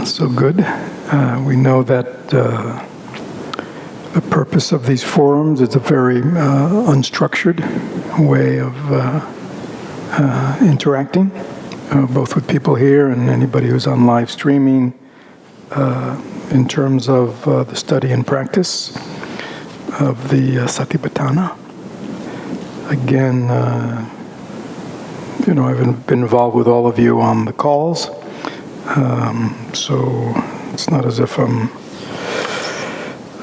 So good. We know that the purpose of these forums is a very unstructured way of interacting, both with people here and anybody who's on live streaming, in terms of the study and practice of the Satipatthana. Again, I've been involved with all of you on the calls. So it's not as if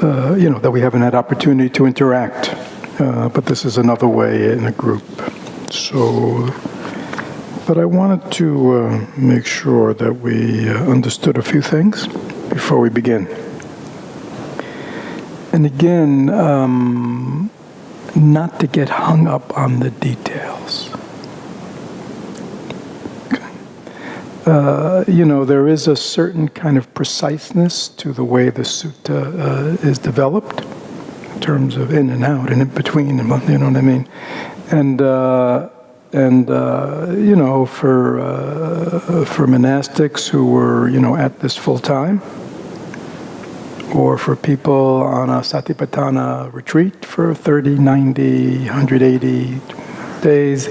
that we haven't had opportunity to interact, but this is another way in a group. So, but I wanted to make sure that we understood a few things before we begin. And again, not to get hung up on the details. There is a certain kind of preciseness to the way the sutta is developed, in terms of in and out and in between, you know what I mean? And for monastics who were, at this full time, or for people on a Satipatthana retreat for 30, 90, 180 days,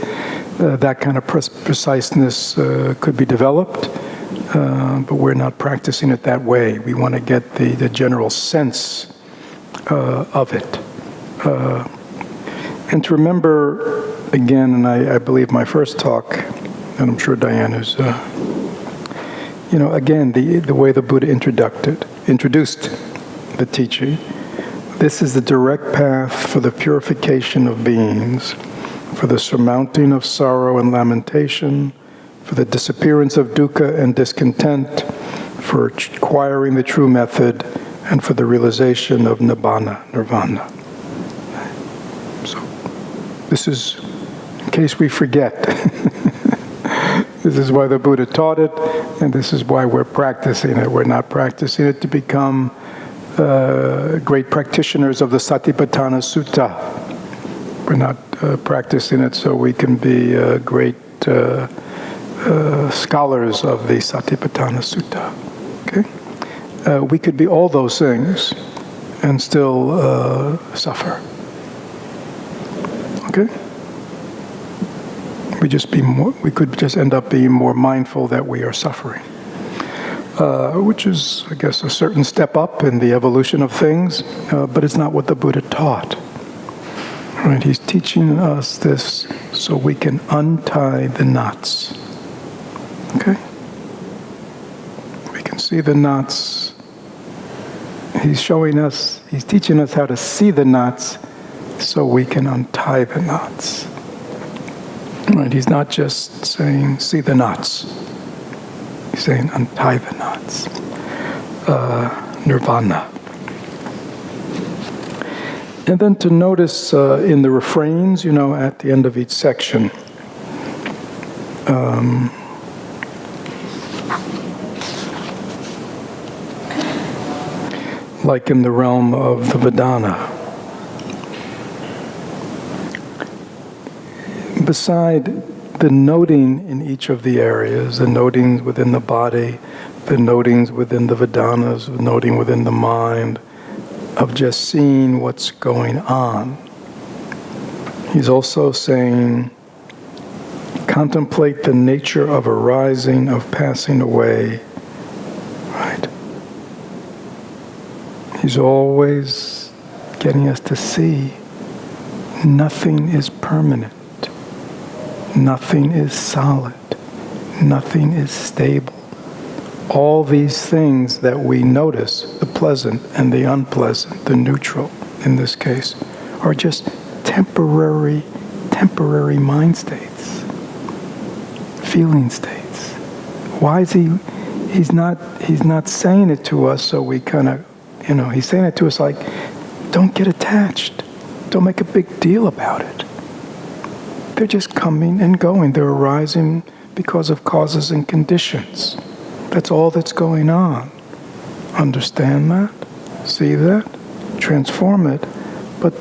that kind of preciseness could be developed, but we're not practicing it that way. We want to get the general sense of it. And to remember, again, and I believe my first talk, and I'm sure Diane is, again, the way the Buddha introduced the teaching. This is the direct path for the purification of beings, for the surmounting of sorrow and lamentation, for the disappearance of dukkha and discontent, for acquiring the true method, and for the realization of nirvana. So, this is, in case we forget, this is why the Buddha taught it, and this is why we're practicing it. We're not practicing it to become great practitioners of the Satipatthana Sutta. We're not practicing it so we can be great scholars of the Satipatthana Sutta. Okay? We could be all those things and still suffer. Okay? We could just end up being more mindful that we are suffering. Which is, I guess, a certain step up in the evolution of things, but it's not what the Buddha taught. Right? He's teaching us this so we can untie the knots. Okay? We can see the knots. He's teaching us how to see the knots so we can untie the knots. Right? He's not just saying, see the knots. He's saying, untie the knots. Nirvana. And then to notice in the refrains, at the end of each section, like in the realm of the Vedana, beside the noting in each of the areas, the notings within the body, the notings within the Vedanas, the noting within the mind, of just seeing what's going on. He's also saying, contemplate the nature of arising, of passing away. Right? He's always getting us to see nothing is permanent. Nothing is solid. Nothing is stable. All these things that we notice, the pleasant and the unpleasant, the neutral in this case, are just temporary mind states, feeling states. Why is he's not saying it to us so we kind of, he's saying it to us like, don't get attached. Don't make a big deal about it. They're just coming and going. They're arising because of causes and conditions. That's all that's going on. Understand that, see that, transform it, but,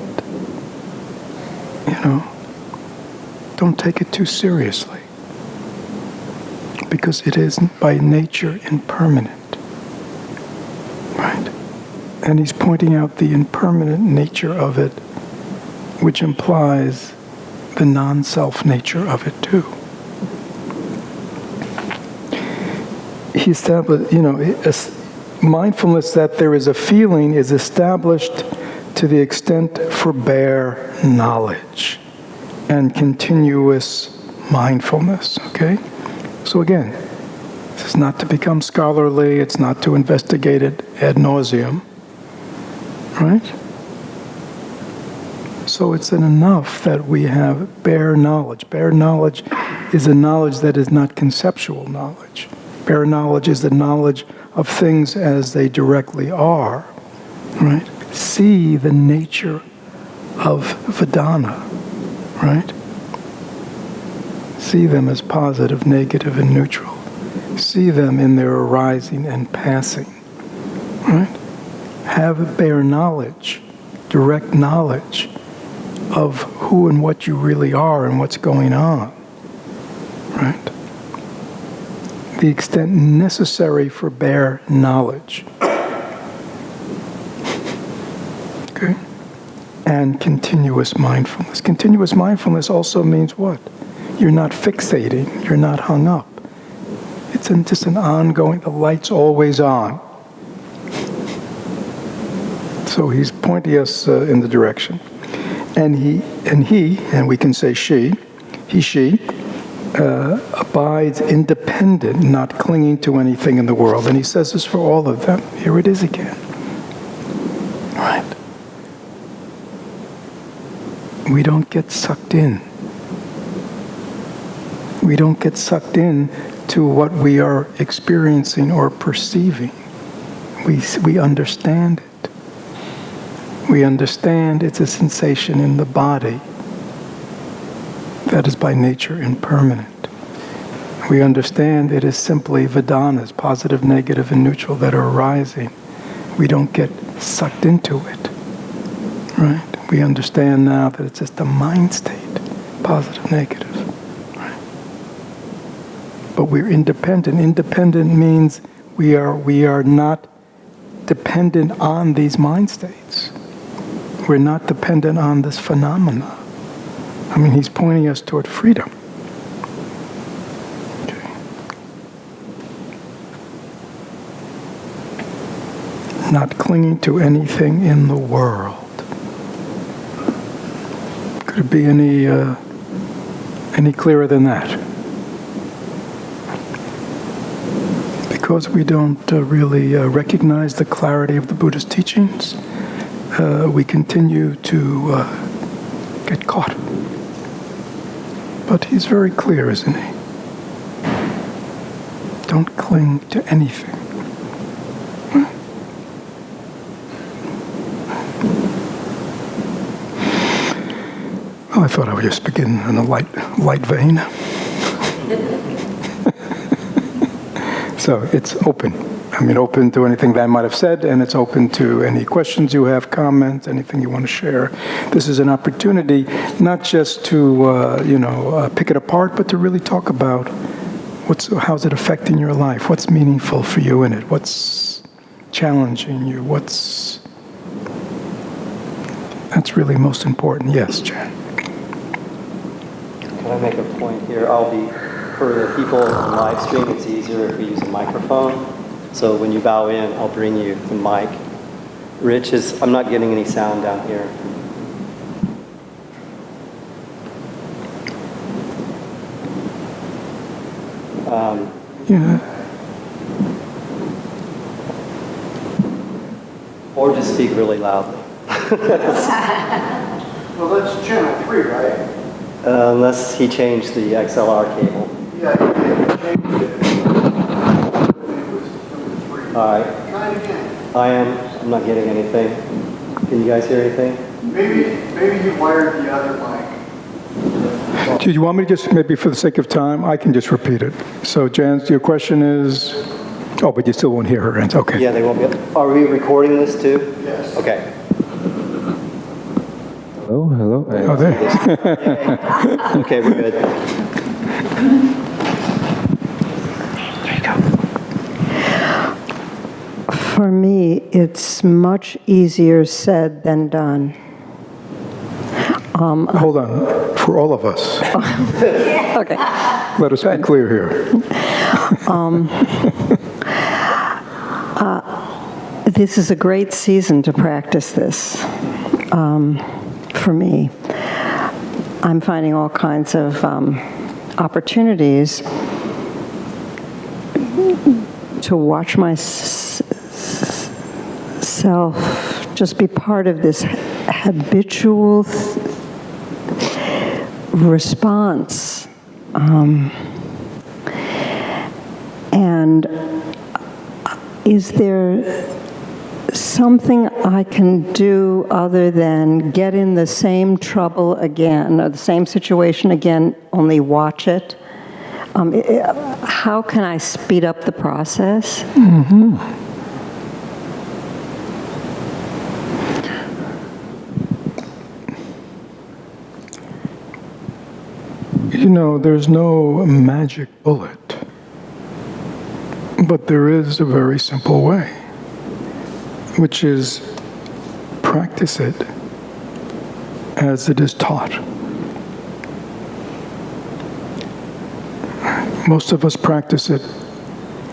don't take it too seriously. Because it is by nature impermanent. And he's pointing out the impermanent nature of it, which implies the non-self nature of it too. He established, mindfulness that there is a feeling is established to the extent for bare knowledge and continuous mindfulness, okay? So again, this is not to become scholarly, it's not to investigate it ad nauseum, right? So it's enough that we have bare knowledge. Bare knowledge is a knowledge that is not conceptual knowledge. Bare knowledge is the knowledge of things as they directly are, right? See the nature of Vedana, right? See them as positive, negative, and neutral. See them in their arising and passing, right? Have bare knowledge, direct knowledge of who and what you really are and what's going on, right? The extent necessary for bare knowledge. Okay? And continuous mindfulness. Continuous mindfulness also means what? You're not fixating, you're not hung up. It's just an ongoing, the light's always on. So he's pointing us in the direction. And he, and we can say she abides independent, not clinging to anything in the world. And he says this for all of them. Here it is again. Right? We don't get sucked in. We don't get sucked in to what we are experiencing or perceiving. We understand it. We understand it's a sensation in the body that is by nature impermanent. We understand it is simply Vedanas, positive, negative, and neutral, that are arising. We don't get sucked into it, right? We understand now that it's just a mind state, positive, negative, right? But we're independent. Independent means we are not dependent on these mind states. We're not dependent on this phenomena. I mean, he's pointing us toward freedom. Okay. Not clinging to anything in the world. Could it be any clearer than that? Because we don't really recognize the clarity of the Buddha's teachings, we continue to get caught. But he's very clear, isn't he? Don't cling to anything. Well, I thought I would just begin in a light vein. So it's open. I mean, open to anything that I might have said, and it's open to any questions you have, comments, anything you want to share. This is an opportunity not just to, pick it apart, but to really talk about how's it affecting your life, what's meaningful for you in it, what's challenging you, that's really most important. Yes, Jan. Can I make a point here? For the people on live stream, it's easier if we use a microphone. So when you bow in, I'll bring you the mic. Rich I'm not getting any sound down here. Yeah. Or just speak really loudly. Well, that's channel 3, right? Unless he changed the XLR cable. Yeah, he changed it. All right. Try it again. I'm not getting anything. Can you guys hear anything? Maybe you wired the other mic. Do you want me to just, maybe for the sake of time, I can just repeat it. So, Jan, your question is, but you still won't hear her answer. Okay. Yeah, they won't be. Are we recording this too? Yes. Okay. Hello. Oh, there. Okay, we're good. There you go. For me, it's much easier said than done. Hold on, for all of us. Okay. Let us be clear here. This is a great season to practice this for me. I'm finding all kinds of opportunities to watch myself just be part of this habitual response. And is there something I can do other than get in the same trouble again, or the same situation again, only watch it? How can I speed up the process? Mm-hmm. You know, there's no magic bullet, but there is a very simple way, which is practice it as it is taught. Most of us practice it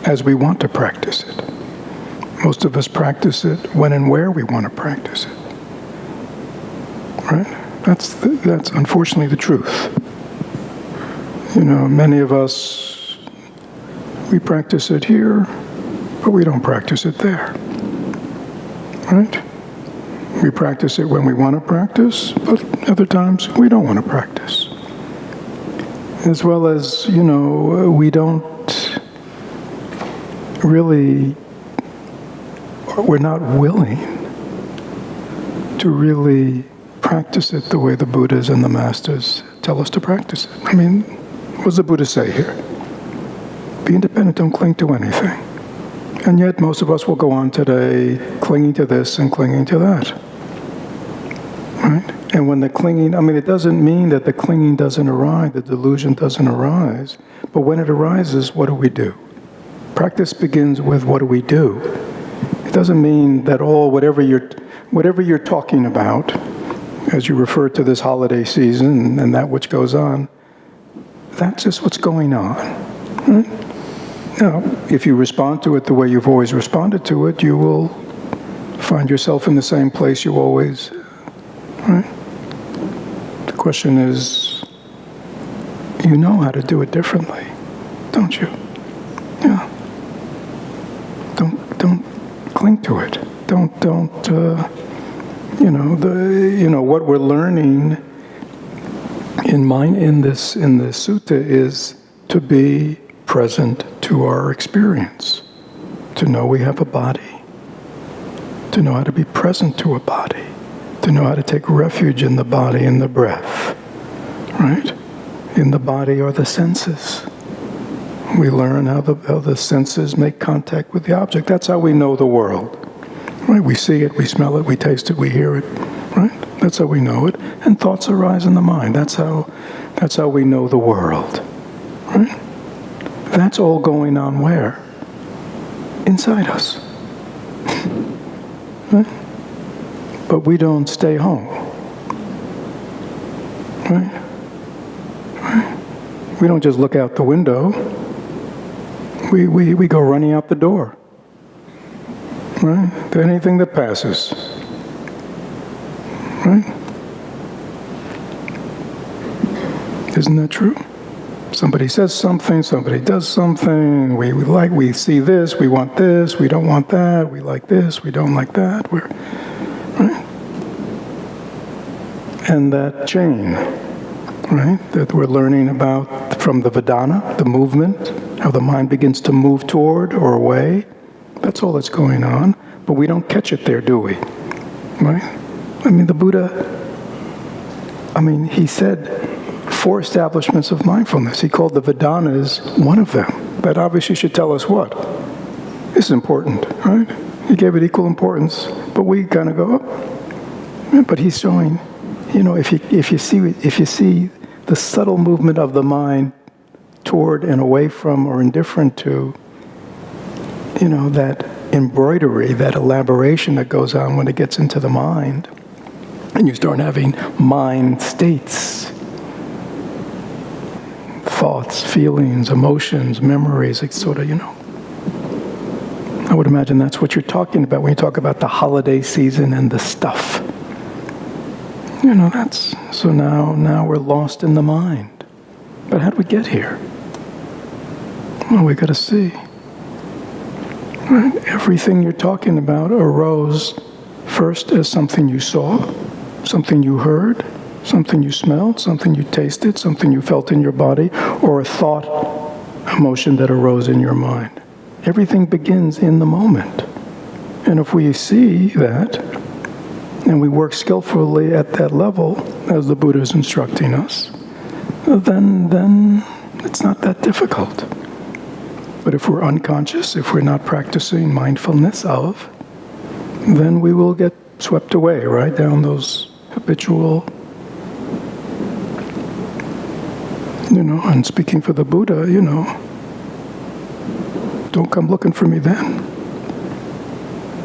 as we want to practice it. Most of us practice it when and where we want to practice it. Right? That's unfortunately the truth. You know, many of us, we practice it here, but we don't practice it there. Right? We practice it when we want to practice, but other times we don't want to practice. As well as, you know, we don't really, we're not willing to really practice it the way the Buddhas and the Masters tell us to practice it. I mean, what does the Buddha say here? Be independent, don't cling to anything. And yet most of us will go on today clinging to this and clinging to that. Right? And when the clinging, I mean, it doesn't mean that the clinging doesn't arise, the delusion doesn't arise, but when it arises, what do? Practice begins with what do we do? It doesn't mean that whatever you're talking about, as you refer to this holiday season and that which goes on, that's just what's going on. Right? Now, if you respond to it the way you've always responded to it, you will find yourself in the same place you always, right? The question is, you know how to do it differently, don't you? Yeah. Don't cling to it. Don't. What we're learning in this sutta is to be present to our experience, to know we have a body, to know how to be present to a body, to know how to take refuge in the body and the breath, right? In the body are the senses. We learn how the senses make contact with the object. That's how we know the world, right? We see it, we smell it, we taste it, we hear it, right? That's how we know it. And thoughts arise in the mind. That's how we know the world, right? That's all going on where? Inside us. Right? But we don't stay home. Right? Right? We don't just look out the window. We go running out the door. Right? To anything that passes. Right? Isn't that true? Somebody says something, somebody does something, we see this, we want this, we don't want that, we like this, we don't like that, right? And that chain, right, that we're learning about from the Vedana, the movement, how the mind begins to move toward or away, that's all that's going on, but we don't catch it there, do we? Right? I mean, the Buddha, he said 4 establishments of mindfulness. He called the Vedanas one of them. That obviously should tell us what? This is important, right? He gave it equal importance, but we kind of go, oh. But he's showing, if you see the subtle movement of the mind toward and away from or indifferent to, that embroidery, that elaboration that goes on when it gets into the mind, and you start having mind states, thoughts, feelings, emotions, memories, it's sort of, I would imagine that's what you're talking about when you talk about the holiday season and the stuff. That's, so now we're lost in the mind. But how did we get here? Well, we got to see. Right? Everything you're talking about arose first as something you saw, something you heard, something you smelled, something you tasted, something you felt in your body, or a thought, emotion that arose in your mind. Everything begins in the moment. And if we see that, and we work skillfully at that level, as the Buddha is instructing us, then it's not that difficult. But if we're unconscious, if we're not practicing mindfulness of, then we will get swept away, right, down those habitual, and speaking for the Buddha, don't come looking for me then,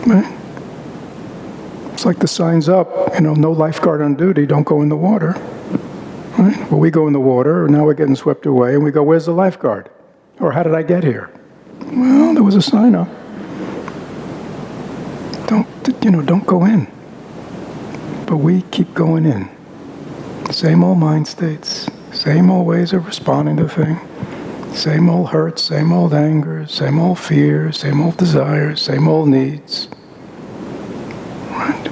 right? It's like the sign's up, no lifeguard on duty, don't go in the water, right? Well, we go in the water, and now we're getting swept away, and we go, where's the lifeguard? Or how did I get here? Well, there was a sign up. Don't go in. But we keep going in. Same old mind states, same old ways of responding to things, same old hurts, same old anger, same old fears, same old desires, same old needs. Right?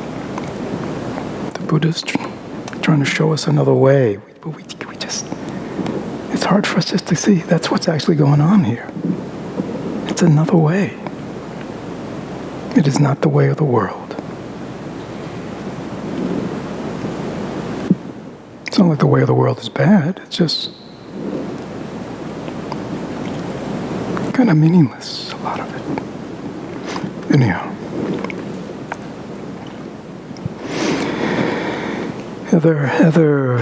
The Buddha's trying to show us another way, but we just, it's hard for us just to see that's what's actually going on here. It's another way. It is not the way of the world. It's not like the way of the world is bad. It's just kind of meaningless, a lot of it. Anyhow. Other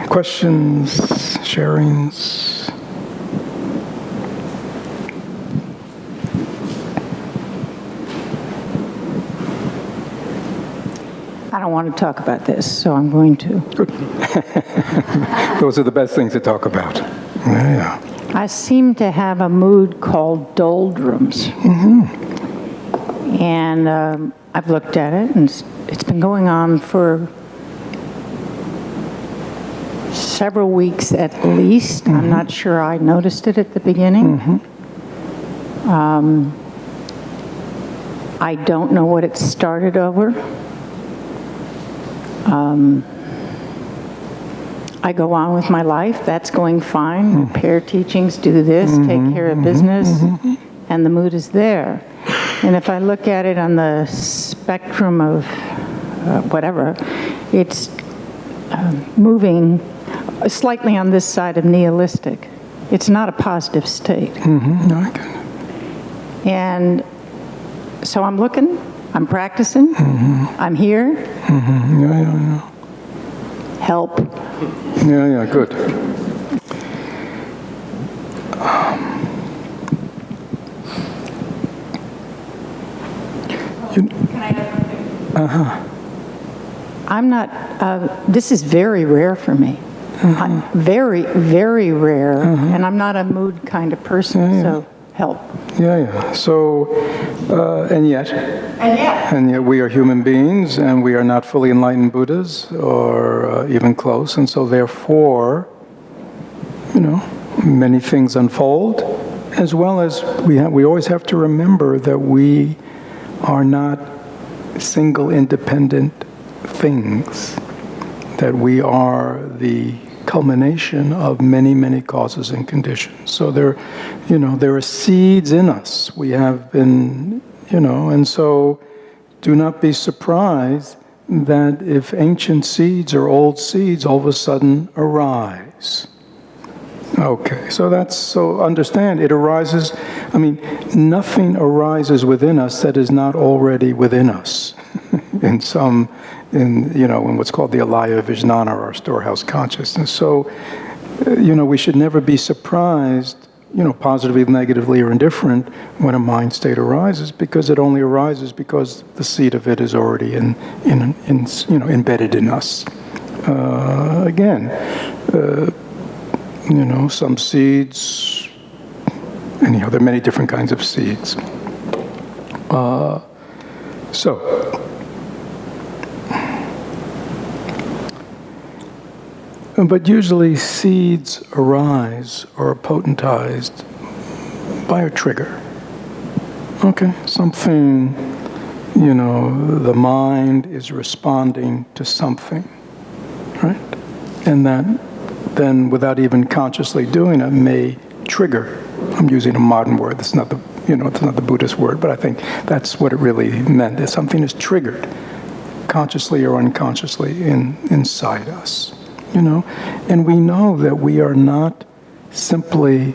questions, sharings? I don't want to talk about this, so I'm going to. Good. Those are the best things to talk about. Yeah. I seem to have a mood called doldrums. And I've looked at it, and it's been going on for several weeks at least. I'm not sure I noticed it at the beginning. I don't know what it started over. I go on with my life. That's going fine. Repair teachings, do this, take care of business, and the mood is there. And if I look at it on the spectrum of whatever, it's moving slightly on this side of nihilistic. It's not a positive state. No, I get it. And so I'm looking, I'm practicing, I'm here. Yeah. Help. Yeah, good. I'm not, this is very rare for me. Very, very rare. And I'm not a mood kind of person, so help. Yeah. So, and yet we are human beings, and we are not fully enlightened Buddhas, or even close, and so therefore, many things unfold, as well as we always have to remember that we are not single independent things, that we are the culmination of many, many causes and conditions. So there are seeds in us. We have been, and so do not be surprised that if ancient seeds or old seeds all of a sudden arise. Okay, so understand, it arises, nothing arises within us that is not already within us in what's called the alaya vijnana, or our storehouse consciousness. So, we should never be surprised positively, negatively, or indifferent when a mind state arises, because it only arises because the seed of it is already embedded in us. Again, some seeds. Anyhow, there are many different kinds of seeds. But usually seeds arise or are potentized by a trigger. Okay, something, the mind is responding to something, right? And that then, without even consciously doing it, may trigger. I'm using a modern word. It's not the, it's not the Buddhist word, but I think that's what it really meant. Is something is triggered, consciously or unconsciously, inside us. And we know that we are not simply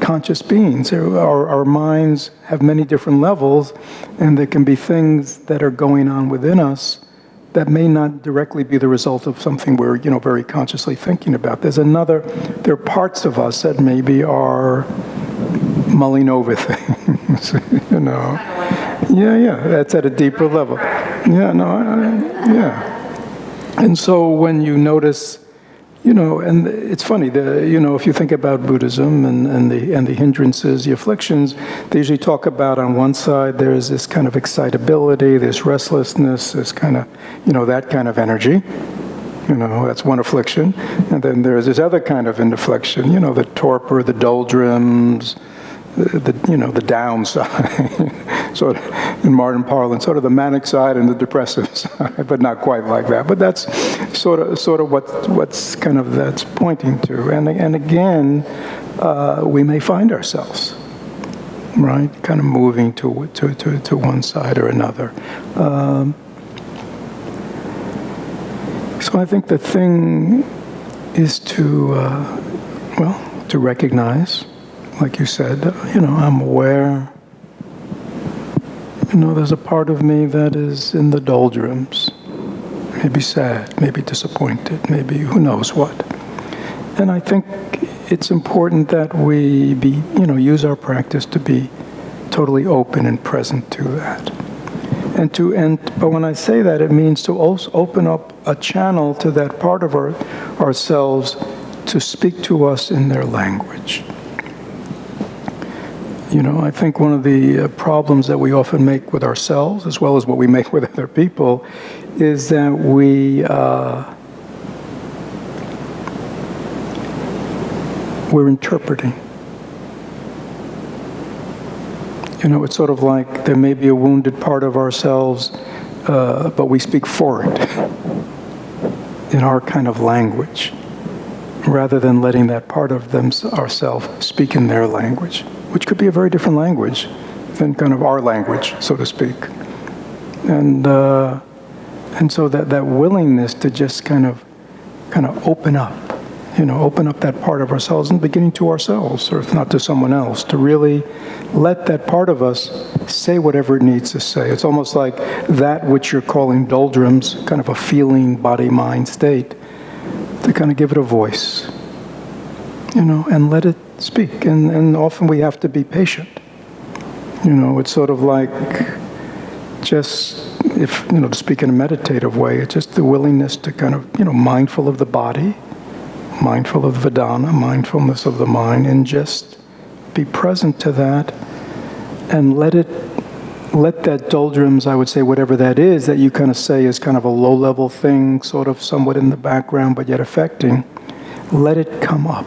conscious beings. Our minds have many different levels, and there can be things that are going on within us that may not directly be the result of something we're, very consciously thinking about. There are parts of us that maybe are mulling over things, Yeah, that's at a deeper level. Yeah. And so when you notice, and it's funny, if you think about Buddhism and the hindrances, the afflictions, they usually talk about on one side there's this kind of excitability, this restlessness, this kind of, that kind of energy. That's one affliction. And then there's this other kind of affliction, the torpor, the doldrums, the downside, sort of in modern parlance, sort of the manic side and the depressive side, but not quite like that. But that's sort of what's kind of that's pointing to. And again, we may find ourselves, right, kind of moving to one side or another. So I think the thing is to recognize. Like you said, I'm aware, there's a part of me that is in the doldrums, maybe sad, maybe disappointed, maybe who knows what. And I think it's important that we use our practice to be totally open and present to that. But when I say that, it means to also open up a channel to that part of ourselves to speak to us in their language. I think one of the problems that we often make with ourselves, as well as what we make with other people, is that we're interpreting. It's sort of like there may be a wounded part of ourselves, but we speak for it in our kind of language, rather than letting that part of ourselves speak in their language, which could be a very different language than kind of our language, so to speak. And so that willingness to just kind of open up, open up that part of ourselves and beginning to ourselves, or if not to someone else, to really let that part of us say whatever it needs to say. It's almost like that which you're calling doldrums, kind of a feeling, body-mind state, to kind of give it a voice, and let it speak. And often we have to be patient. It's sort of like just, to speak in a meditative way, it's just the willingness to kind of, mindful of the body, mindful of Vedana, mindfulness of the mind, and just be present to that and let that doldrums, I would say, whatever that is, that you kind of say is kind of a low-level thing, sort of somewhat in the background, but yet affecting, let it come up.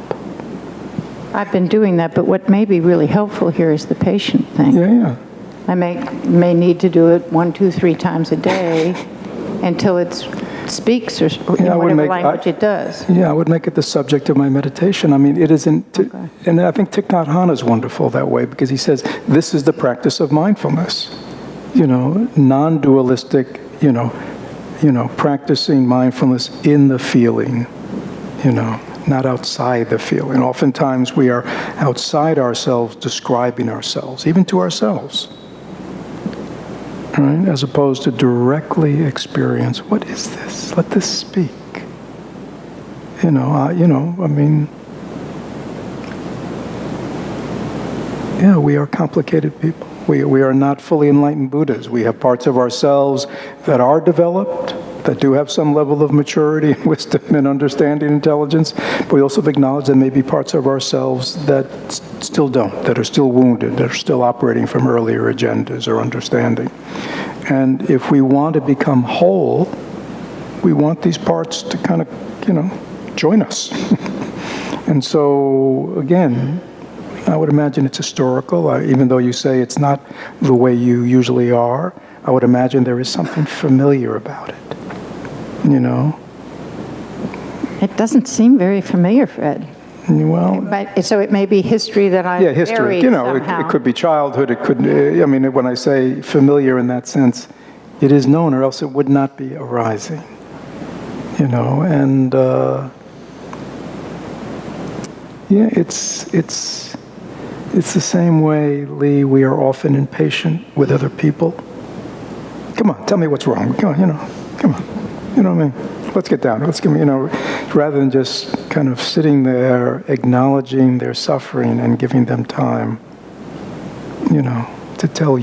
I've been doing that, but what may be really helpful here is the patient thing. Yeah. I may need to do it 1, 2, 3 times a day until it speaks, or in whatever language it does. Yeah, I would make it the subject of my meditation. I mean, it isn't, and I think Thich Nhat Hanh is wonderful that way, because he says, this is the practice of mindfulness. Non-dualistic, practicing mindfulness in the feeling, not outside the feeling. Oftentimes we are outside ourselves describing ourselves, even to ourselves, right? As opposed to directly experience, what is this? Let this speak. Yeah, we are complicated people. We are not fully enlightened Buddhas. We have parts of ourselves that are developed, that do have some level of maturity and wisdom and understanding, intelligence, but we also acknowledge there may be parts of ourselves that still don't, that are still wounded, that are still operating from earlier agendas or understanding. And if we want to become whole, we want these parts to kind of, join us. And so, again, I would imagine it's historical, even though you say it's not the way you usually are. I would imagine there is something familiar about it, It doesn't seem very familiar, Fred. Well, But, so it may be history that I yeah, history. buried somehow. It could be childhood. It could. When I say familiar in that sense, it is known, or else it would not be arising. And yeah, it's the same way, Lee. We are often impatient with other people. Come on, tell me what's wrong. Come on, come on. You know what I mean? Let's get down. Let's give me, rather than just kind of sitting there, acknowledging their suffering and giving them time, to tell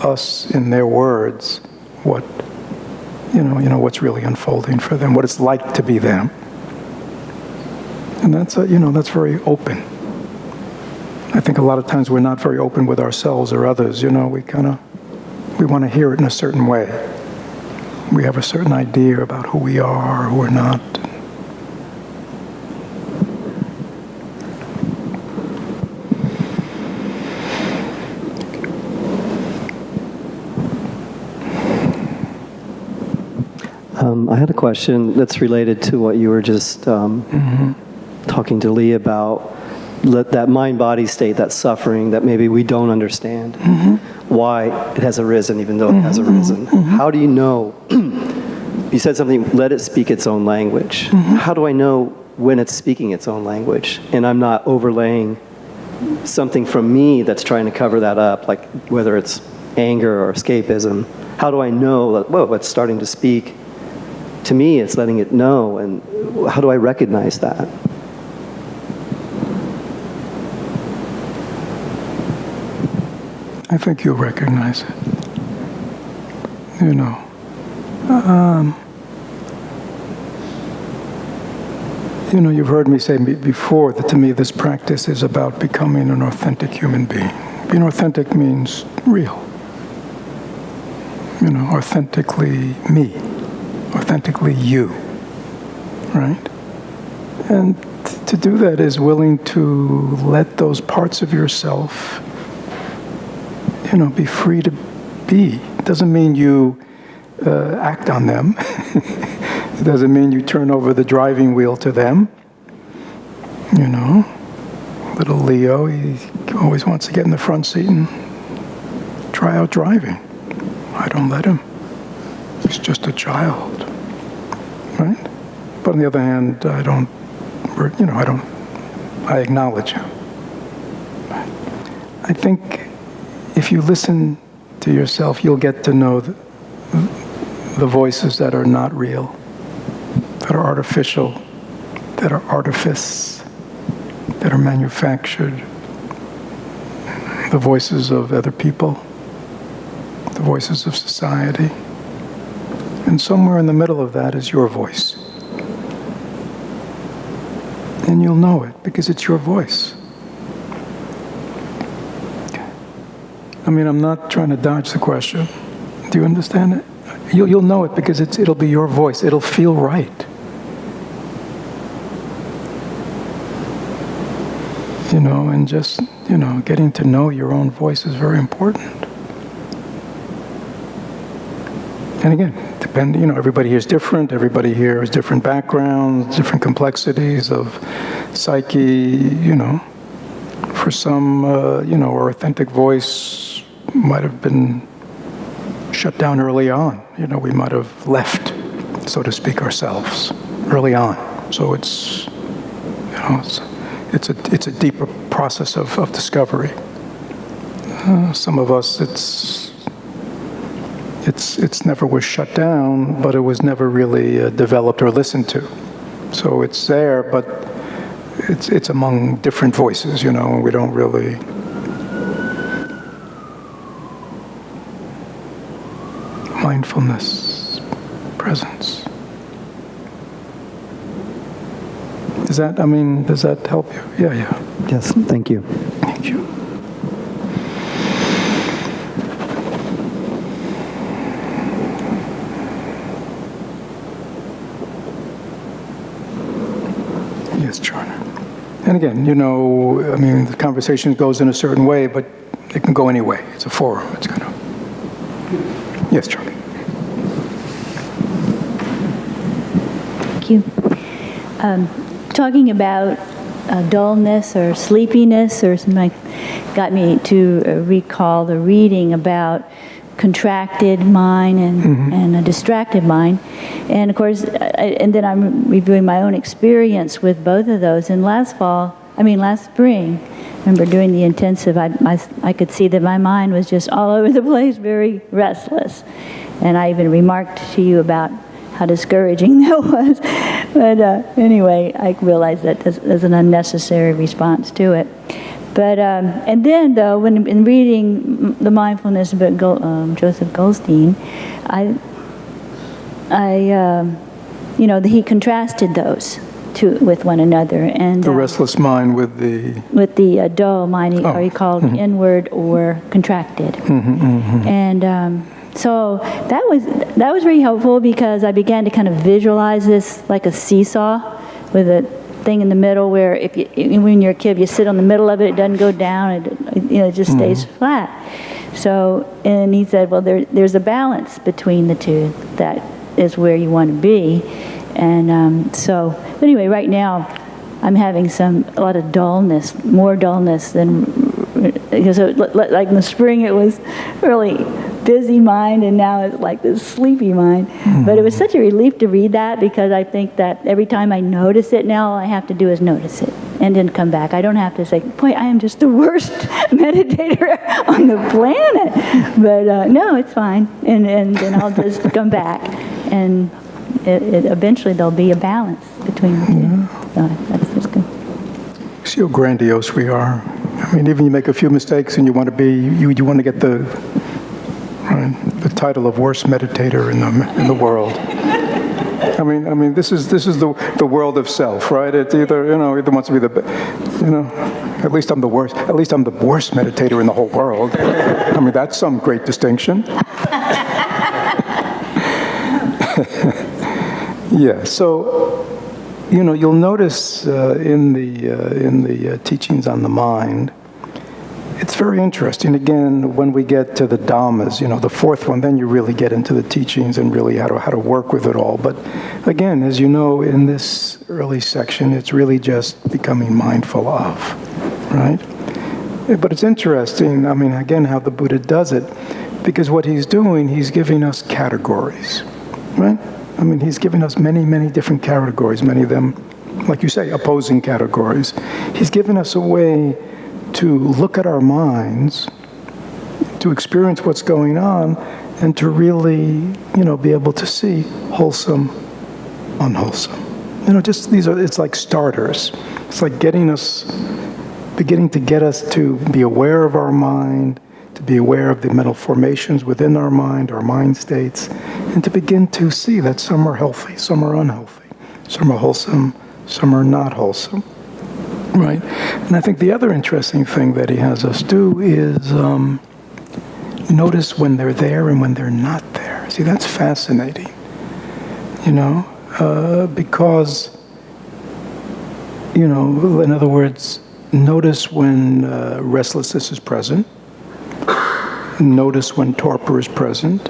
us in their words what, what's really unfolding for them, what it's like to be them. And that's, that's very open. I think a lot of times we're not very open with ourselves or others. We want to hear it in a certain way. We have a certain idea about who we are, who we're not. I had a question that's related to what you were just talking to Lee about, that mind-body state, that suffering that maybe we don't understand, why it has arisen even though it has arisen. How do you know? You said something, let it speak its own language. How do I know when it's speaking its own language and I'm not overlaying something from me that's trying to cover that up, like whether it's anger or escapism? How do I know that, whoa, it's starting to speak to me, it's letting it know, and how do I recognize that? I think you'll recognize it. You've heard me say before that to me this practice is about becoming an authentic human being. Being authentic means real. Authentically me. Authentically you. Right? And to do that is willing to let those parts of yourself be free to be. It doesn't mean you act on them. It doesn't mean you turn over the driving wheel to them. Little Leo, he always wants to get in the front seat and try out driving. I don't let him. He's just a child, right? But on the other hand, I acknowledge him. I think if you listen to yourself, you'll get to know the voices that are not real, that are artificial, that are artifice, that are manufactured, the voices of other people, the voices of society. And somewhere in the middle of that is your voice. And you'll know it because it's your voice. I'm not trying to dodge the question. Do you understand it? You'll know it because it'll be your voice. It'll feel right. And just, getting to know your own voice is very important. And again, everybody here is different. Everybody here has different backgrounds, different complexities of psyche, For some, our authentic voice might have been shut down early on. We might have left, so to speak, ourselves early on. So it's a deeper process of discovery. Some of us, it's never was shut down, but it was never really developed or listened to. So it's there, but it's among different voices, We don't really mindfulness, presence. Does that help you? Yeah. Yes, thank you. Thank you. Yes, Charter. And again, the conversation goes in a certain way, but it can go any way. It's a forum. It's going to. Yes, Charlie. Thank you. Talking about dullness or sleepiness or something got me to recall the reading about contracted mind and a distracted mind. And of course, and then I'm reviewing my own experience with both of those. And last spring, I remember doing the intensive, I could see that my mind was just all over the place, very restless. And I even remarked to you about how discouraging that was. But anyway, I realized that there's an unnecessary response to it. But, and then though, when in reading the mindfulness of Joseph Goldstein, he contrasted those with one another. And The restless mind with the dull mind, or he called inward or contracted. And so that was very helpful because I began to kind of visualize this like a seesaw with a thing in the middle where when you're a kid, you sit on the middle of it, it doesn't go down, it just stays flat. So, and he said, well, there's a balance between the two. That is where you want to be. And so, anyway, right now, I'm having a lot of dullness, more dullness than, because like in the spring it was really busy mind, and now it's like this sleepy mind. But it was such a relief to read that, because I think that every time I notice it now, all I have to do is notice it and then come back. I don't have to say, boy, I am just the worst meditator on the planet. But no, it's fine. And then I'll just come back, and eventually there'll be a balance between the two. So that's good. See how grandiose we are. I mean, even you make a few mistakes and you want to get the title of worst meditator in the world. I mean, this is the world of self, right? It's either wants to be at least I'm the worst. At least I'm the worst meditator in the whole world. I mean, that's some great distinction. Yeah. So, you'll notice in the teachings on the mind, it's very interesting. Again, when we get to the Dhammas, the fourth one, then you really get into the teachings and really how to work with it all. But again, as you know, in this early section, it's really just becoming mindful of, right? But it's interesting, again, how the Buddha does it, because what he's doing, he's giving us categories, right? He's giving us many, many different categories, many of them, like you say, opposing categories. He's giving us a way to look at our minds, to experience what's going on, and to really, be able to see wholesome, unwholesome. It's like starters. It's like beginning to get us to be aware of our mind, to be aware of the mental formations within our mind states, and to begin to see that some are healthy, some are unhealthy, some are wholesome, some are not wholesome. Right. And I think the other interesting thing that he has us do is notice when they're there and when they're not there. See, that's fascinating, because, in other words, notice when restlessness is present, notice when torpor is present,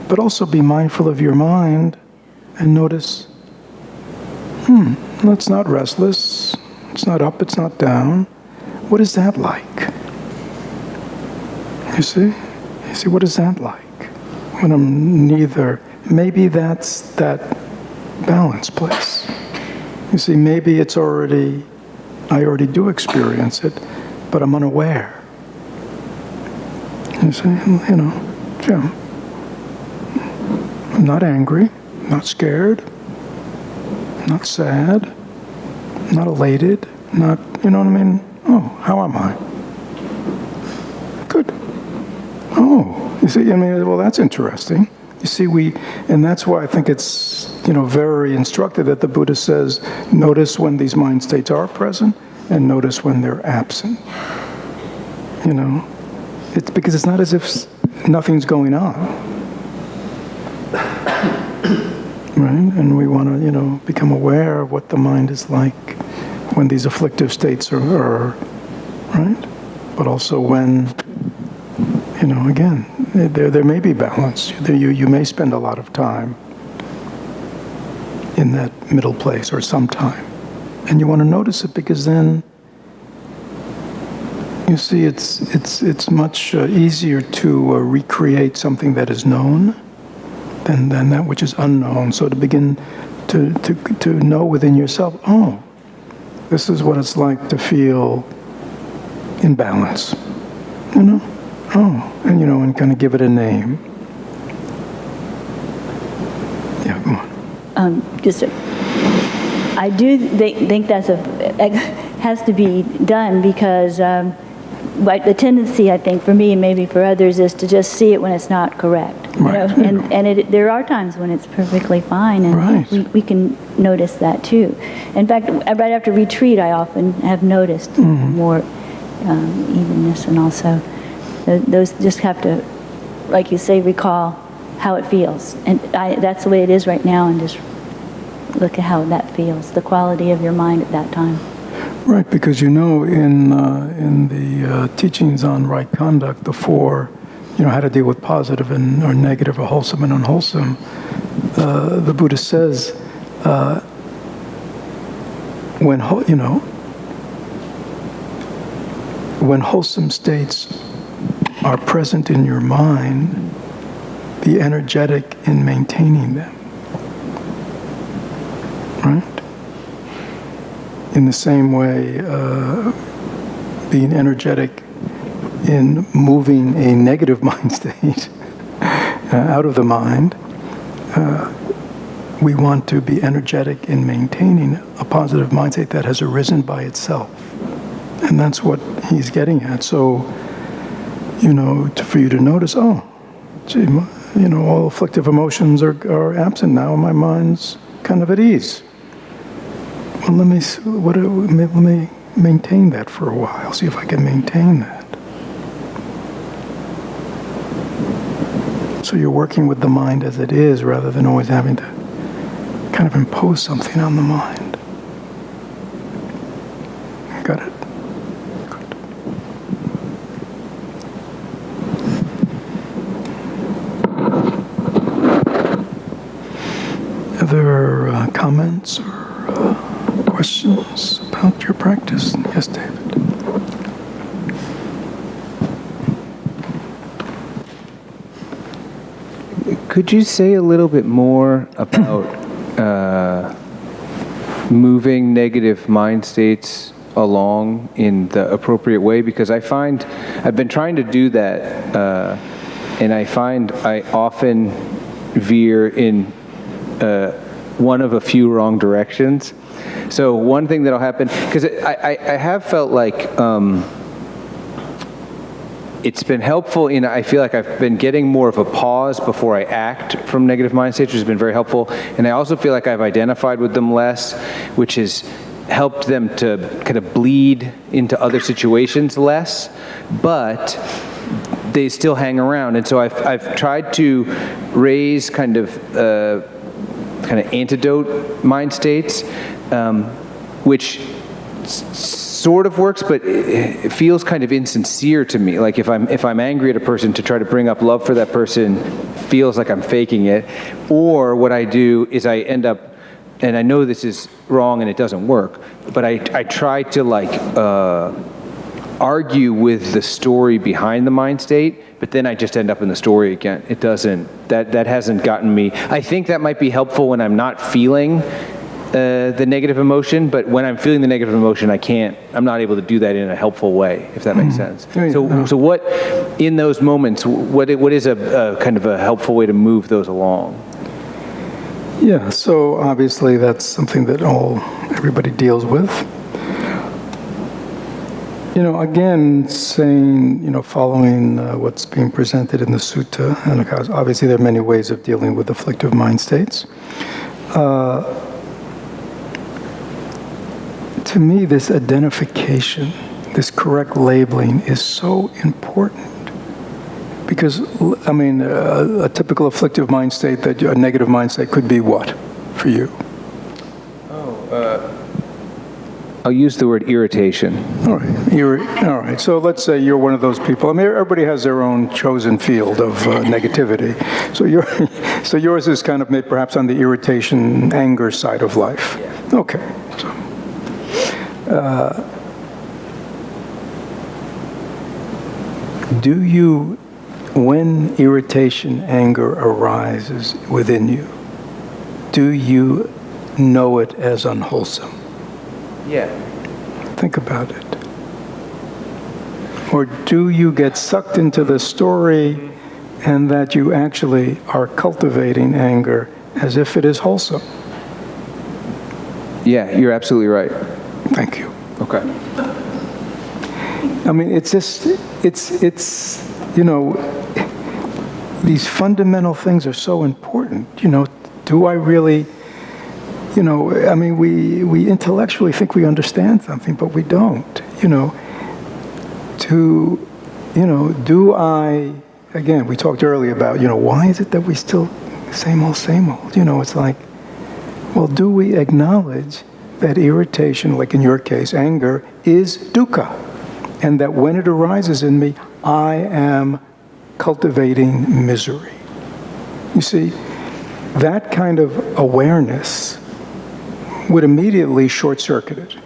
but also be mindful of your mind and notice, it's not restless. It's not up, it's not down. What is that like? You see, what is that like? When I'm neither, maybe that's that balance place. You see, maybe I already do experience it, but I'm unaware. You see, Jim. I'm not angry, not scared, not sad, not elated, not, oh, how am I? Good. Oh, you see, well, that's interesting. You see, and that's why I think it's, very instructive that the Buddha says, notice when these mind states are present and notice when they're absent. It's because it's not as if nothing's going on. Right? And we want to, become aware of what the mind is like when these afflictive states are right? But also when, again, there may be balance. You may spend a lot of time in that middle place or some time. And you want to notice it because then, you see, it's much easier to recreate something that is known than that which is unknown. So to begin to know within yourself, oh, this is what it's like to feel in balance, oh, and kind of give it a name. Yeah, go on. I do think that's has to be done because the tendency, I think, for me and maybe for others, is to just see it when it's not correct. Right. And there are times when it's perfectly fine, and Right. we can notice that too. In fact, right after retreat, I often have noticed more evenness, and also those just have to, like you say, recall how it feels. And that's the way it is right now, and just look at how that feels, the quality of your mind at that time. Right, because in the teachings on right conduct, the four, how to deal with positive or negative, or wholesome and unwholesome, the Buddha says, when wholesome states are present in your mind, be energetic in maintaining them. Right? In the same way, being energetic in moving a negative mind state out of the mind, we want to be energetic in maintaining a positive mind state that has arisen by itself. And that's what he's getting at. So, for you to notice, oh, gee, all afflictive emotions are absent now, and my mind's kind of at ease. Well, let me maintain that for a while. See if I can maintain that. So you're working with the mind as it is, rather than always having to kind of impose something on the mind. Got it? Good. Other comments or questions about your practice? Yes, David. Could you say a little bit more about moving negative mind states along in the appropriate way? Because I find I've been trying to do that, and I find I often veer in one of a few wrong directions. So one thing that'll happen, because I have felt like it's been helpful I feel like I've been getting more of a pause before I act from negative mind states, which has been very helpful. And I also feel like I've identified with them less, which has helped them to kind of bleed into other situations less, but they still hang around. And so I've tried to raise kind of antidote mind states, which sort of works, but it feels kind of insincere to me. Like if I'm angry at a person, to try to bring up love for that person feels like I'm faking it. Or what I do is I end up, and I know this is wrong and it doesn't work, but I try to argue with the story behind the mind state, but then I just end up in the story again. It doesn't, that hasn't gotten me. I think that might be helpful when I'm not feeling the negative emotion, but when I'm feeling the negative emotion, I'm not able to do that in a helpful way, if that makes sense. So what, in those moments, what is a kind of a helpful way to move those along? Yeah, so obviously that's something that everybody deals with. Again, saying, following what's being presented in the sutta, and obviously there are many ways of dealing with afflictive mind states. To me, this identification, this correct labeling is so important. Because, a typical afflictive mind state, a negative mind state could be what for you? I'll use the word irritation. All right. All right. So let's say you're one of those people. Everybody has their own chosen field of negativity. So yours is kind of maybe perhaps on the irritation, anger side of life. Yeah. Okay. So, do you, when irritation, anger arises within you, do you know it as unwholesome? Yeah. Think about it. Or do you get sucked into the story and that you actually are cultivating anger as if it is wholesome? Yeah, you're absolutely right. Thank you. Okay. It's just, these fundamental things are so important. Do I really, we intellectually think we understand something, but we don't. Do I, again, we talked earlier about, why is it that we still, same old, it's like, well, do we acknowledge that irritation, like in your case, anger, is dukkha, and that when it arises in me, I am cultivating misery? You see, that kind of awareness would immediately short-circuit it.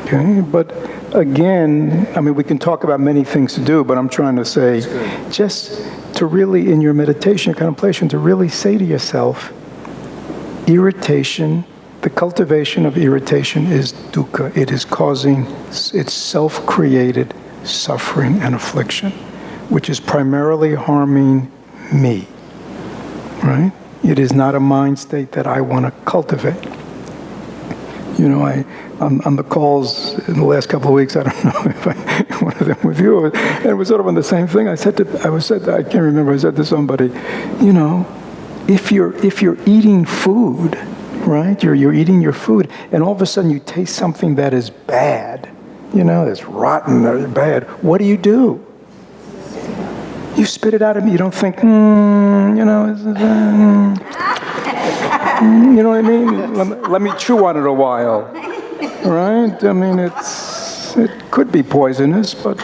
Okay, but again, we can talk about many things to do, but I'm trying to say, just to really, in your meditation, your contemplation, to really say to yourself, irritation, the cultivation of irritation is dukkha. It is causing, it's self-created suffering and affliction, which is primarily harming me, right? It is not a mind state that I want to cultivate. On the calls in the last couple of weeks, I don't know if one of them with you, and it was sort of on the same thing. I said, I can't remember, I said to somebody, if you're eating food, right? You're eating your food, and all of a sudden you taste something that is bad, that's rotten or bad. What do? You spit it out of me. You don't think, you know what I mean? Let me chew on it a while, right? It could be poisonous, but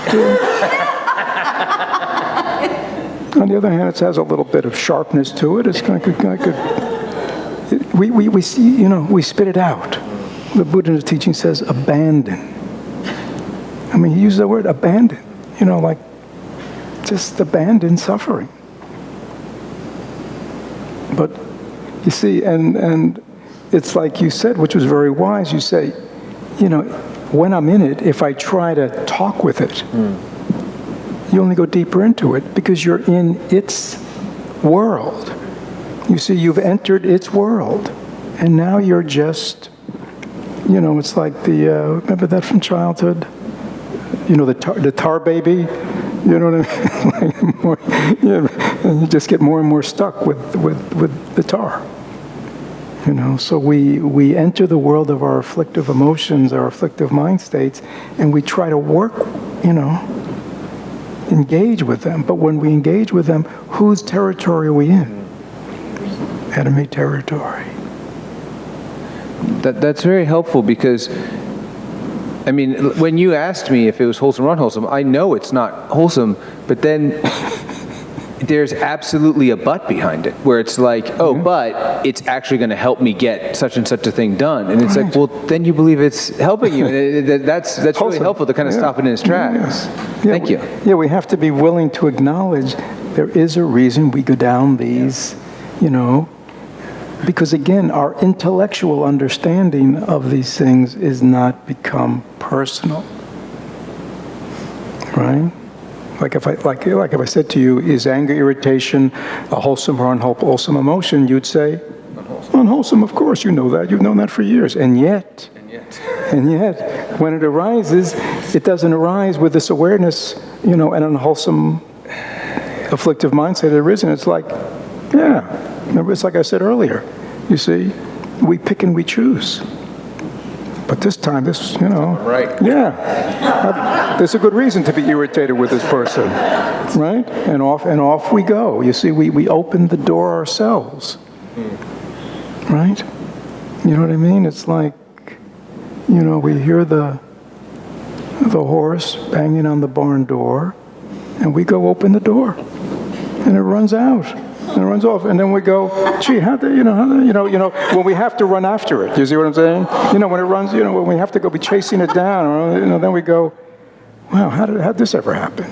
on the other hand, it has a little bit of sharpness to it. It's we see, we spit it out. The Buddha in his teaching says abandon. He uses the word abandon, like just abandon suffering. But you see, and it's like you said, which was very wise, you say, when I'm in it, if I try to talk with it, you only go deeper into it because you're in its world. You see, you've entered its world, and now you're just, it's like remember that from childhood? The tar baby? You know what I mean? And you just get more and more stuck with the tar. So we enter the world of our afflictive emotions, our afflictive mind states, and we try to work, engage with them. But when we engage with them, whose territory are we in? Enemy territory. That's very helpful because, when you asked me if it was wholesome or unwholesome, I know it's not wholesome, but then there's absolutely a but behind it, where it's like, but it's actually going to help me get such and such a thing done. And it's like, well, then you believe it's helping you. And that's really helpful to kind of stop it in its tracks. Thank you. Yeah, we have to be willing to acknowledge there is a reason we go down these, because again, our intellectual understanding of these things is not become personal, right? Like if I said to you, is anger, irritation a wholesome or unwholesome emotion? You'd say, unwholesome. Of course, you know that. You've known that for years. And yet, when it arises, it doesn't arise with this awareness, and an unwholesome, afflictive mindset that arisen. It's like, remember, it's like I said earlier. You see, we pick and we choose. But this time, Right. Yeah, there's a good reason to be irritated with this person, right? And off we go. You see, we open the door ourselves, right? You know what I mean? It's like, we hear the horse banging on the barn door, and we go open the door, and it runs out. And it runs off, and then we go, gee, when we have to run after it. You see what I'm saying? When it runs, when we have to go be chasing it down, then we go, wow, how'd this ever happen?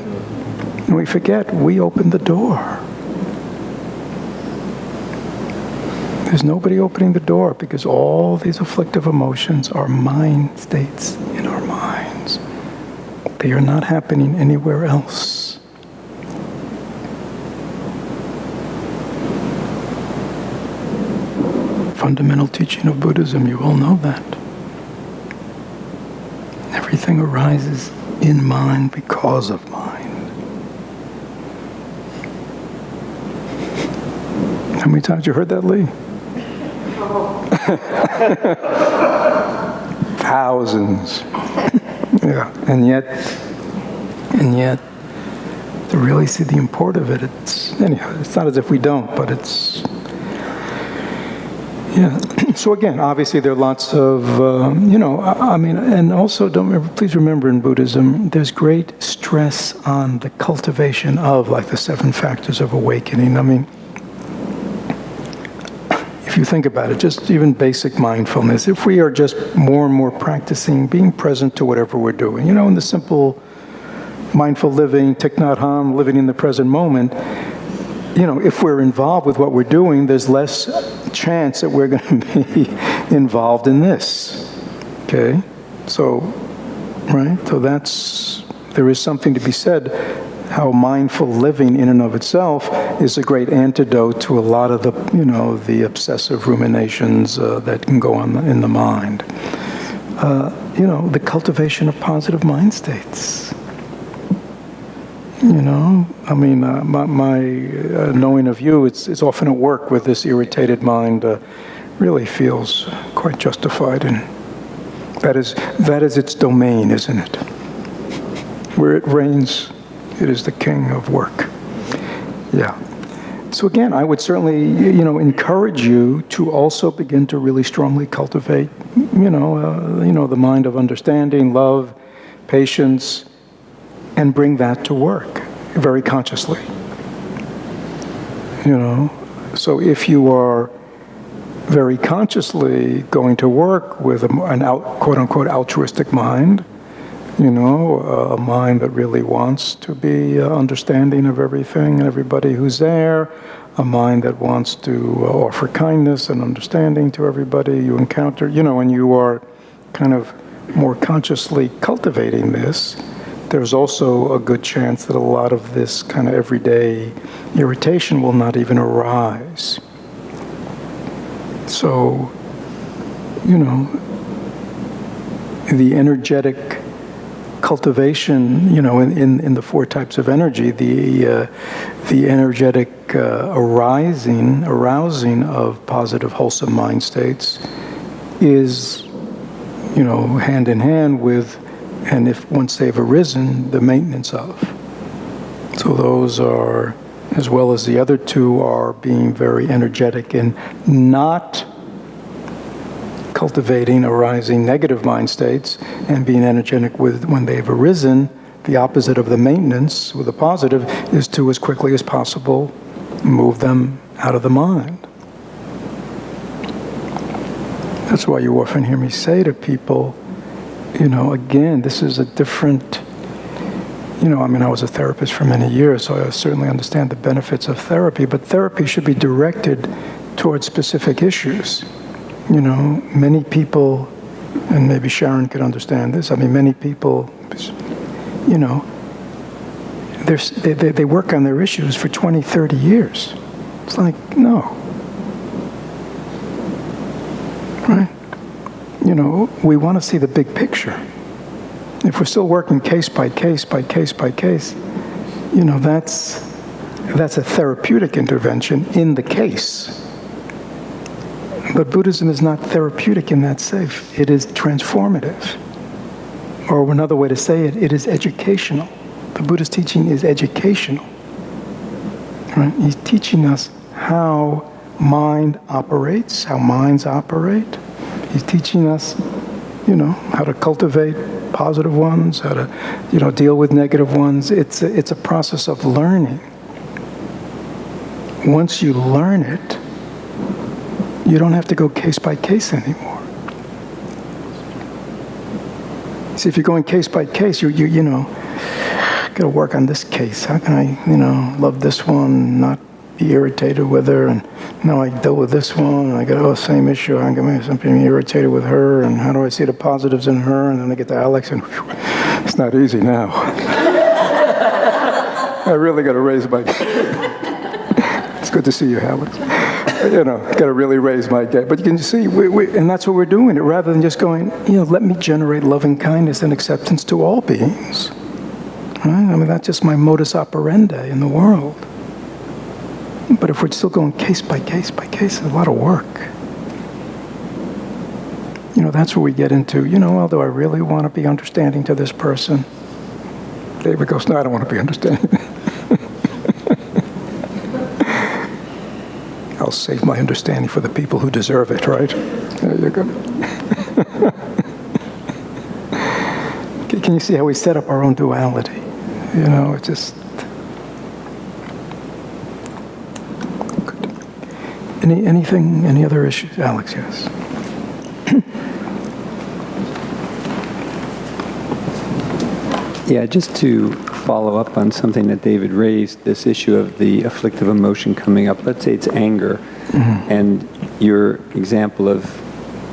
And we forget, we opened the door. There's nobody opening the door because all these afflictive emotions are mind states in our minds. They are not happening anywhere else. Fundamental teaching of Buddhism, you all know that. Everything arises in mind because of mind. How many times you heard that, Lee? Thousands. Yeah, and yet, to really see the import of it, it's not as if we don't, but it's. Yeah. So again, obviously there are lots of, and also please remember in Buddhism, there's great stress on the cultivation of, like, the 7 factors of awakening. I mean, if you think about it, just even basic mindfulness, if we are just more and more practicing being present to whatever we're doing, in the simple mindful living, Thich Nhat Hanh, living in the present moment, if we're involved with what we're doing, there's less chance that we're going to be involved in this. Okay? So, right? So there is something to be said how mindful living in and of itself is a great antidote to a lot of the obsessive ruminations that can go on in the mind. The cultivation of positive mind states. My knowing of you, it's often at work with this irritated mind, really feels quite justified, and that is its domain, isn't it? Where it reigns, it is the king of work. Yeah. So again, I would certainly, encourage you to also begin to really strongly cultivate, the mind of understanding, love, patience, and bring that to work very consciously. So if you are very consciously going to work with an quote-unquote altruistic mind, a mind that really wants to be understanding of everything and everybody who's there, a mind that wants to offer kindness and understanding to everybody you encounter, and you are kind of more consciously cultivating this, there's also a good chance that a lot of this kind of everyday irritation will not even arise. So, the energetic cultivation, in the 4 types of energy, the energetic arousing of positive, wholesome mind states is, hand in hand with, and if once they've arisen, the maintenance of. So those are, as well as the other 2, are being very energetic in not cultivating arising negative mind states and being energetic with when they've arisen. The opposite of the maintenance with the positive is to, as quickly as possible, move them out of the mind. That's why you often hear me say to people, again, this is a different, I was a therapist for many years, so I certainly understand the benefits of therapy, but therapy should be directed towards specific issues. Many people, and maybe Sharon could understand this, many people, they work on their issues for 20, 30 years. It's like, no. Right? We want to see the big picture. If we're still working case by case by case by case, that's a therapeutic intervention in the case. But Buddhism is not therapeutic in that sense. It is transformative. Or another way to say it, it is educational. The Buddhist teaching is educational. Right? He's teaching us how mind operates, how minds operate. He's teaching us, how to cultivate positive ones, how to, deal with negative ones. It's a process of learning. Once you learn it, you don't have to go case by case anymore. See, if you're going case by case, you got to work on this case. How can I, love this one, not be irritated with her, and now I deal with this one, and I got same issue. I'm going to be irritated with her, and how do I see the positives in her? And then I get to Alex, and whew, it's not easy now. I really got to raise my. It's good to see you, Alex. Got to really raise my game. But you can see, and that's what we're doing. It rather than just going, let me generate loving kindness and acceptance to all beings. Right? That's just my modus operandi in the world. But if we're still going case by case by case, it's a lot of work. That's where we get into, well, do I really want to be understanding to this person? David goes, no, I don't want to be understanding. I'll save my understanding for the people who deserve it, right? There you go. Can you see how we set up our own duality? It's just... Any other issues? Alex, yes. Yeah, just to follow up on something that David raised, this issue of the afflictive emotion coming up. Let's say it's anger, and your example of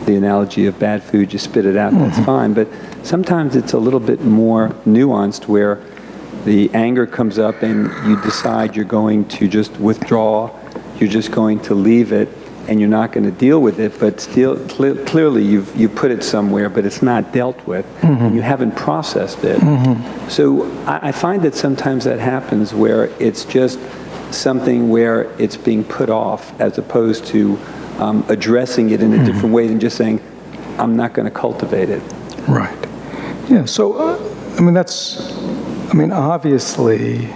the analogy of bad food, you spit it out, that's fine. But sometimes it's a little bit more nuanced where the anger comes up and you decide you're going to just withdraw, you're just going to leave it, and you're not going to deal with it, but still, clearly you put it somewhere, but it's not dealt with, and you haven't processed it. So I find that sometimes that happens where it's just something where it's being put off as opposed to addressing it in a different way than just saying, I'm not going to cultivate it. Right. Yeah, so, obviously,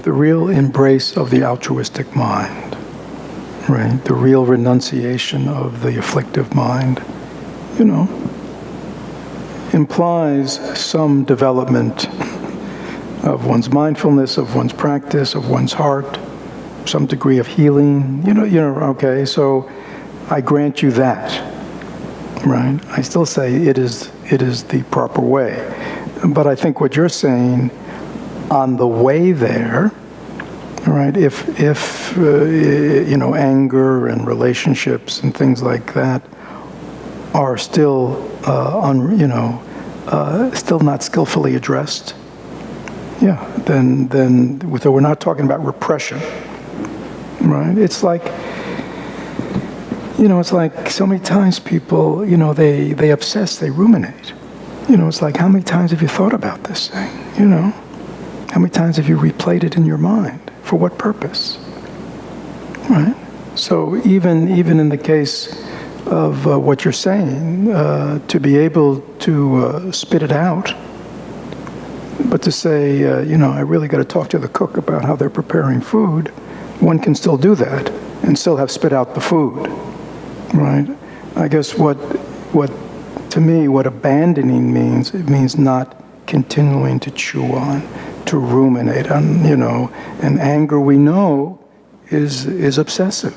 the real embrace of the altruistic mind, right? The real renunciation of the afflictive mind, implies some development of one's mindfulness, of one's practice, of one's heart, some degree of healing, okay, so I grant you that, right? I still say it is the proper way. But I think what you're saying, on the way there, right? If anger and relationships and things like that are still still not skillfully addressed, then we're not talking about repression, right? It's like so many times people, they obsess, they ruminate. It's like, how many times have you thought about this thing? How many times have you replayed it in your mind? For what purpose? Right? So even in the case of what you're saying, to be able to spit it out, but to say, I really got to talk to the cook about how they're preparing food, one can still do that and still have spit out the food, right? I guess what abandoning means, it means not continuing to chew on, to ruminate on, and anger, we know, is obsessive,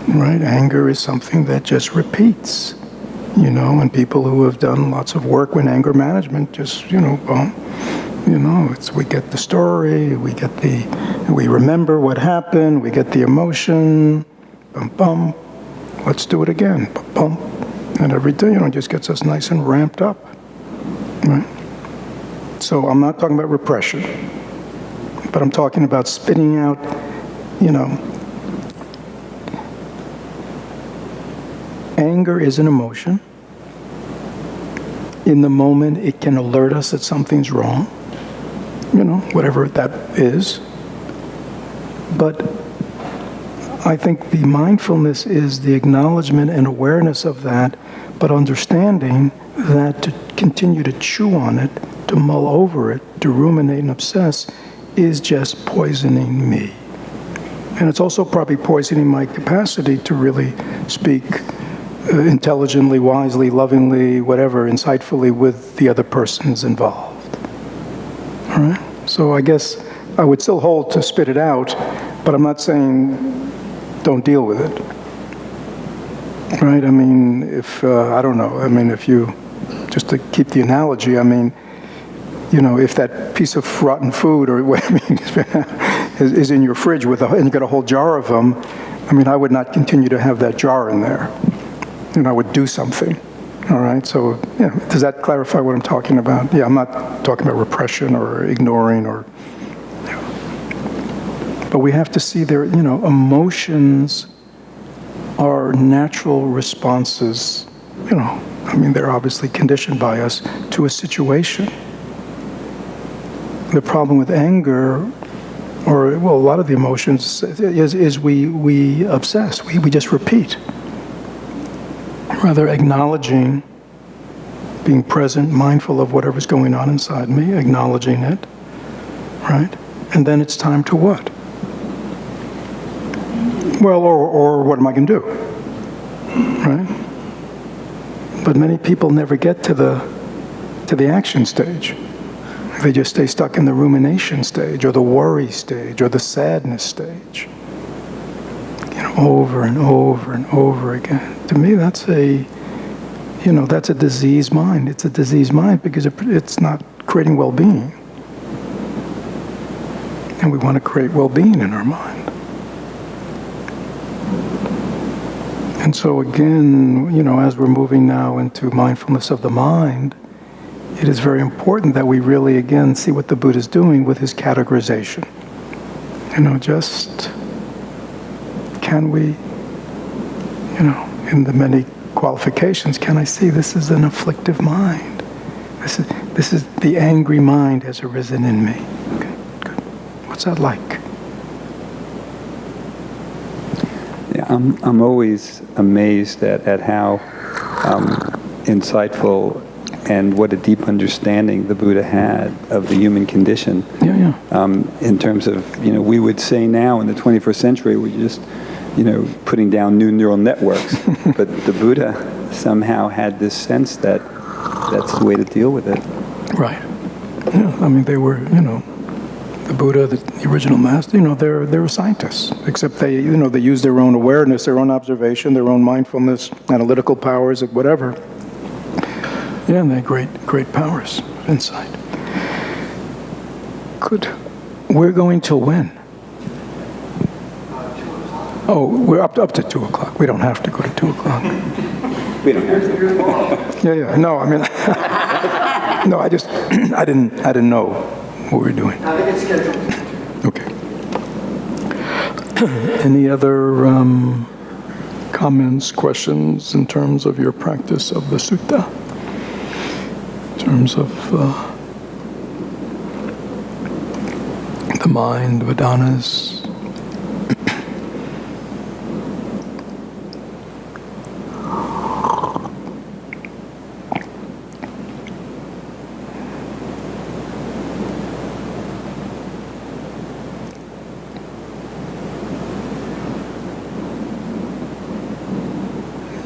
right? Anger is something that just repeats, and people who have done lots of work with anger management just, we get the story, we remember what happened, we get the emotion, bum, let's do it again, bum, and every day, it just gets us nice and ramped up, right? So I'm not talking about repression, but I'm talking about spitting out, Anger is an emotion. In the moment, it can alert us that something's wrong, whatever that is. But I think the mindfulness is the acknowledgement and awareness of that, but understanding that to continue to chew on it, to mull over it, to ruminate and obsess is just poisoning me. And it's also probably poisoning my capacity to really speak intelligently, wisely, lovingly, whatever, insightfully with the other persons involved. All right? So I guess I would still hold to spit it out, but I'm not saying don't deal with it. Right? I mean, if, I don't know, I mean, if you, just to keep the analogy, I mean, if that piece of rotten food or what is in your fridge and you got a whole jar of them, I mean, I would not continue to have that jar in there. I would do something. All right. So, does that clarify what I'm talking about? Yeah, I'm not talking about repression or ignoring or. But we have to see their, emotions are natural responses. I mean, they're obviously conditioned by us to a situation. The problem with anger, or a lot of the emotions, is we obsess. We just repeat. Rather acknowledging, being present, mindful of whatever's going on inside me, acknowledging it, right? And then it's time to what? Well, or what am I going to do? Right? But many people never get to the action stage. They just stay stuck in the rumination stage, or the worry stage, or the sadness stage. Over and over and over again. To me, that's a diseased mind. It's a diseased mind because it's not creating well-being. And we want to create well-being in our mind. And so again, as we're moving now into mindfulness of the mind, it is very important that we really, again, see what the Buddha is doing with his categorization. Can we, in the many qualifications, can I see this is an afflictive mind? This is the angry mind has arisen in me. Okay, good. What's that like? Yeah, I'm always amazed at how insightful and what a deep understanding the Buddha had of the human condition. Yeah. In terms of, we would say now in the 21st century, we're just, putting down new neural networks. But the Buddha somehow had this sense that that's the way to deal with it. Right. Yeah, I mean, they were, the Buddha, the original master, they were scientists, except they used their own awareness, their own observation, their own mindfulness, analytical powers, whatever. Yeah, and they had great powers of insight. Good. We're going till when? 2 o'clock. Oh, we're up to 2 o'clock. We don't have to go to 2 o'clock. We don't have to. Yeah. No, I mean, no, I didn't know what we were doing. I think it's scheduled. Okay. Any other comments, questions in terms of your practice of the sutta? In terms of the mind, Vedanas?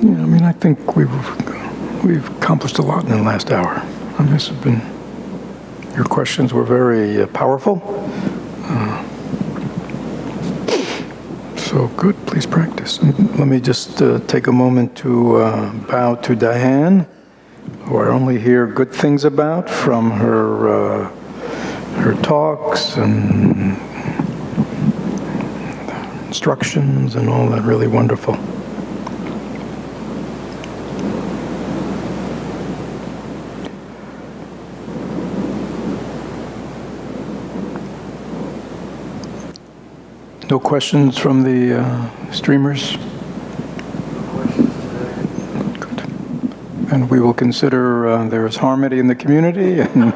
Yeah, I mean, I think we've accomplished a lot in the last hour. This has been, your questions were very powerful. So good, please practice. And let me just take a moment to bow to Diane, who I only hear good things about from her talks and instructions and all that, really wonderful. No questions from the streamers? And we will consider there is harmony in the community and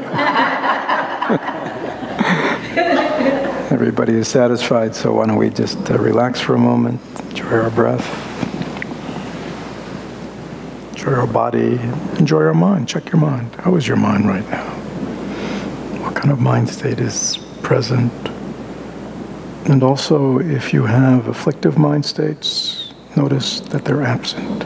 everybody is satisfied. So why don't we just relax for a moment, enjoy our breath, enjoy our body, enjoy our mind. Check your mind. How is your mind right now? What kind of mind state is present? And also, if you have afflictive mind states, notice that they're absent.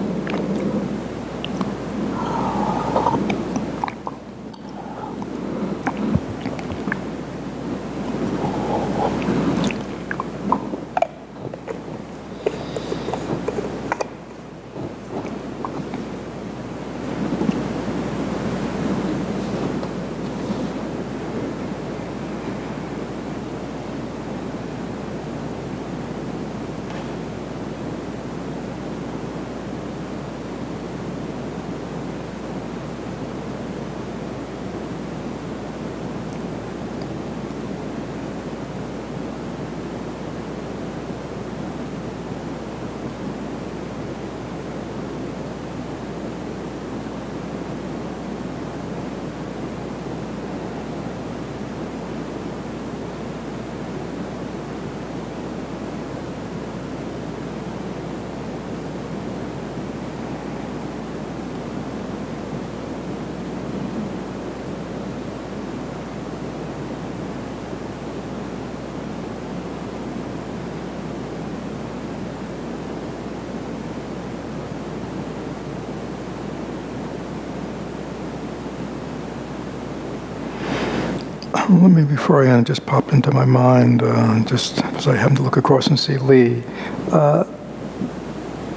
Let me, before I end, just pop into my mind, just as I happen to look across and see Lee.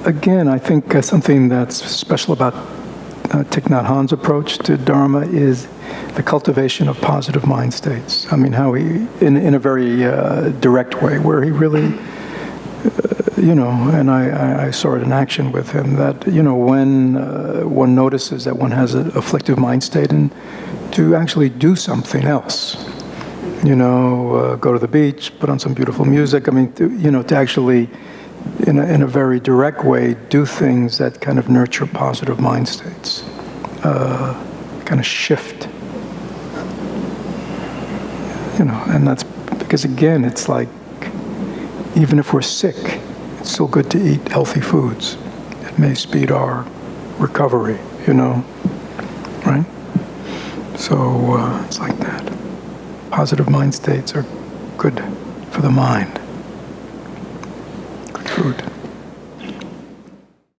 Again, I think something that's special about Thich Nhat Hanh's approach to Dharma is the cultivation of positive mind states. I mean, how he, in a very direct way, where he really, and I saw it in action with him, that, when one notices that one has an afflictive mind state, and to actually do something else, go to the beach, put on some beautiful music. I mean, to actually, in a very direct way, do things that kind of nurture positive mind states, kind of shift, and that's because, again, it's like, even if we're sick, it's still good to eat healthy foods. It may speed our recovery, right? So it's like that. Positive mind states are good for the mind. Good food.